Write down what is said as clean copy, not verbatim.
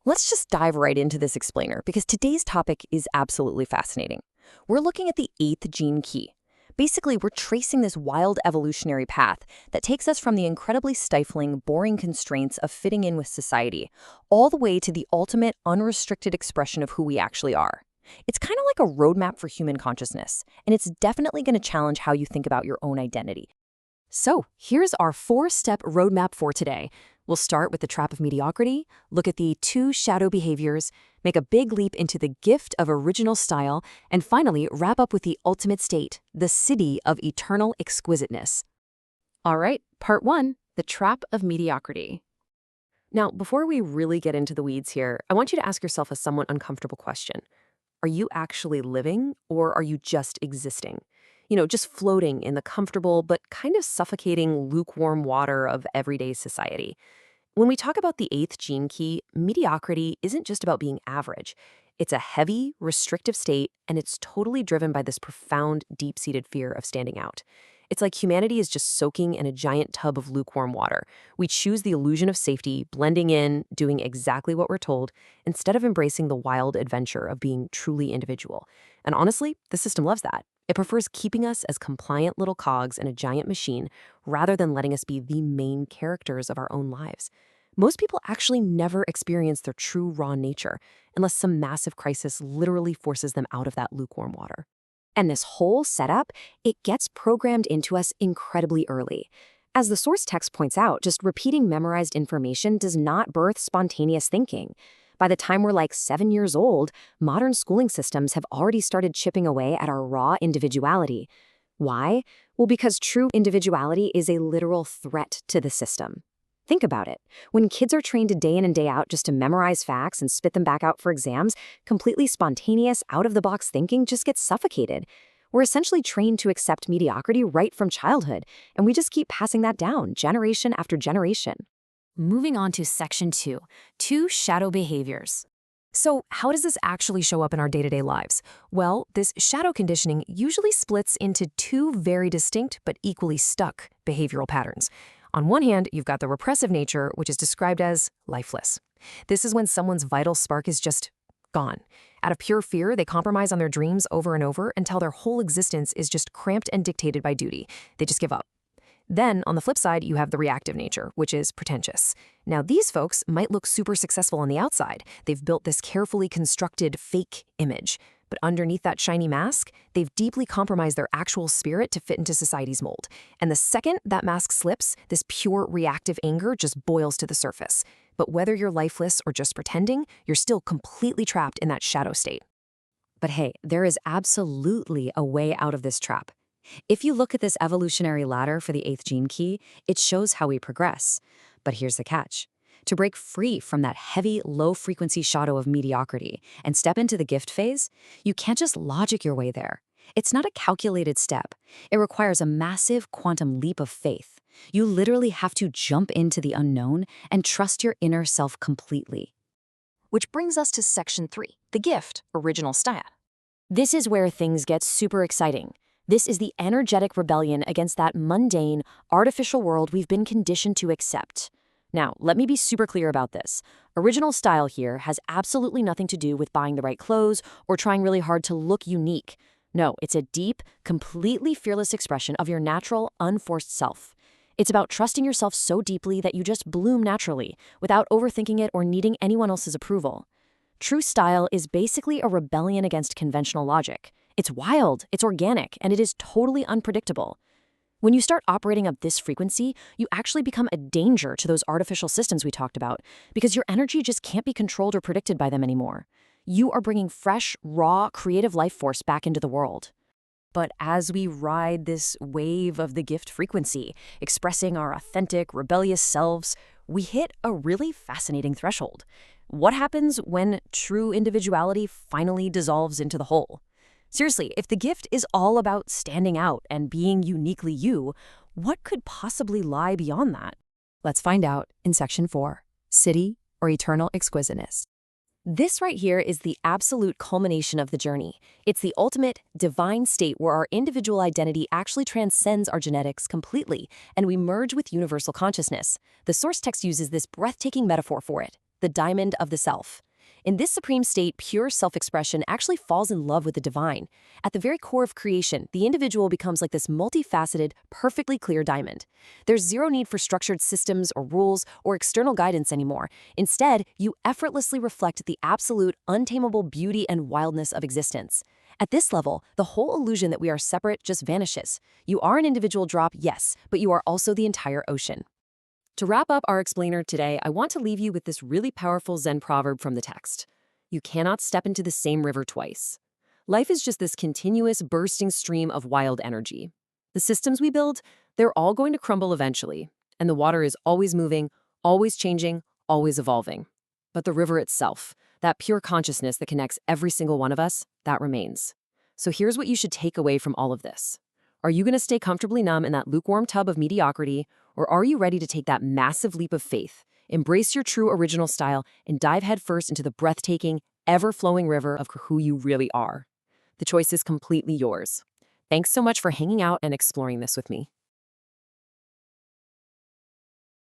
Let's just dive right into this explainer because today's topic is absolutely fascinating. We're looking at the eighth gene key. Basically, we're tracing this wild evolutionary path that takes us from the incredibly stifling, boring constraints of fitting in with society, all the way to the ultimate, unrestricted expression of who we actually are. It's kind of like a roadmap for human consciousness, and it's definitely going to challenge how you think about your own identity. So, here's our four-step roadmap for today. We'll start with the trap of mediocrity, look at the two shadow behaviors, make a big leap into the gift of original style, and finally wrap up with the ultimate state, the city of eternal exquisiteness. All right, part one, the trap of mediocrity. Now, before we really get into the weeds here, I want you to ask yourself a somewhat uncomfortable question. Are you actually living, or are you just existing? Just floating in the comfortable but kind of suffocating lukewarm water of everyday society. When we talk about the eighth gene key, mediocrity isn't just about being average. It's a heavy, restrictive state, and it's totally driven by this profound, deep-seated fear of standing out. It's like humanity is just soaking in a giant tub of lukewarm water. We choose the illusion of safety, blending in, doing exactly what we're told, instead of embracing the wild adventure of being truly individual. And honestly, the system loves that. It prefers keeping us as compliant little cogs in a giant machine rather than letting us be the main characters of our own lives. Most people actually never experience their true raw nature unless some massive crisis literally forces them out of that lukewarm water. And this whole setup, it gets programmed into us incredibly early. As the source text points out, just repeating memorized information does not birth spontaneous thinking. By the time we're like 7 years old, modern schooling systems have already started chipping away at our raw individuality. Why? Well, because true individuality is a literal threat to the system. Think about it. When kids are trained day in and day out just to memorize facts and spit them back out for exams, completely spontaneous, out-of-the-box thinking just gets suffocated. We're essentially trained to accept mediocrity right from childhood, and we just keep passing that down generation after generation. Moving on to section 2, two shadow behaviors. So how does this actually show up in our day-to-day lives? Well, this shadow conditioning usually splits into two very distinct but equally stuck behavioral patterns. On one hand, you've got the repressive nature, which is described as lifeless. This is when someone's vital spark is just gone. Out of pure fear, they compromise on their dreams over and over until their whole existence is just cramped and dictated by duty. They just give up. Then, on the flip side, you have the reactive nature, which is pretentious. Now, these folks might look super successful on the outside. They've built this carefully constructed fake image. But underneath that shiny mask, they've deeply compromised their actual spirit to fit into society's mold. And the second that mask slips, this pure reactive anger just boils to the surface. But whether you're lifeless or just pretending, you're still completely trapped in that shadow state. But hey, there is absolutely a way out of this trap. If you look at this evolutionary ladder for the eighth gene key, it shows how we progress. But here's the catch. To break free from that heavy, low-frequency shadow of mediocrity and step into the gift phase, you can't just logic your way there. It's not a calculated step. It requires a massive quantum leap of faith. You literally have to jump into the unknown and trust your inner self completely. Which brings us to section 3, the gift, original style. This is where things get super exciting. This is the energetic rebellion against that mundane, artificial world we've been conditioned to accept. Now, let me be super clear about this. Original style here has absolutely nothing to do with buying the right clothes or trying really hard to look unique. No, it's a deep, completely fearless expression of your natural, unforced self. It's about trusting yourself so deeply that you just bloom naturally, without overthinking it or needing anyone else's approval. True style is basically a rebellion against conventional logic. It's wild, it's organic, and it is totally unpredictable. When you start operating at this frequency, you actually become a danger to those artificial systems we talked about, because your energy just can't be controlled or predicted by them anymore. You are bringing fresh, raw, creative life force back into the world. But as we ride this wave of the gift frequency, expressing our authentic, rebellious selves, we hit a really fascinating threshold. What happens when true individuality finally dissolves into the whole? Seriously, if the gift is all about standing out and being uniquely you, what could possibly lie beyond that? Let's find out in section 4, city or eternal exquisiteness. This right here is the absolute culmination of the journey. It's the ultimate divine state where our individual identity actually transcends our genetics completely, and we merge with universal consciousness. The source text uses this breathtaking metaphor for it, the diamond of the self. In this supreme state, pure self-expression actually falls in love with the divine. At the very core of creation, the individual becomes like this multifaceted, perfectly clear diamond. There's zero need for structured systems or rules or external guidance anymore. Instead, you effortlessly reflect the absolute, untamable beauty and wildness of existence. At this level, the whole illusion that we are separate just vanishes. You are an individual drop, yes, but you are also the entire ocean. To wrap up our explainer today, I want to leave you with this really powerful Zen proverb from the text. You cannot step into the same river twice. Life is just this continuous, bursting stream of wild energy. The systems we build, they're all going to crumble eventually, and the water is always moving, always changing, always evolving. But the river itself, that pure consciousness that connects every single one of us, that remains. So here's what you should take away from all of this. Are you going to stay comfortably numb in that lukewarm tub of mediocrity, or are you ready to take that massive leap of faith, embrace your true original style, and dive headfirst into the breathtaking, ever-flowing river of who you really are? The choice is completely yours. Thanks so much for hanging out and exploring this with me.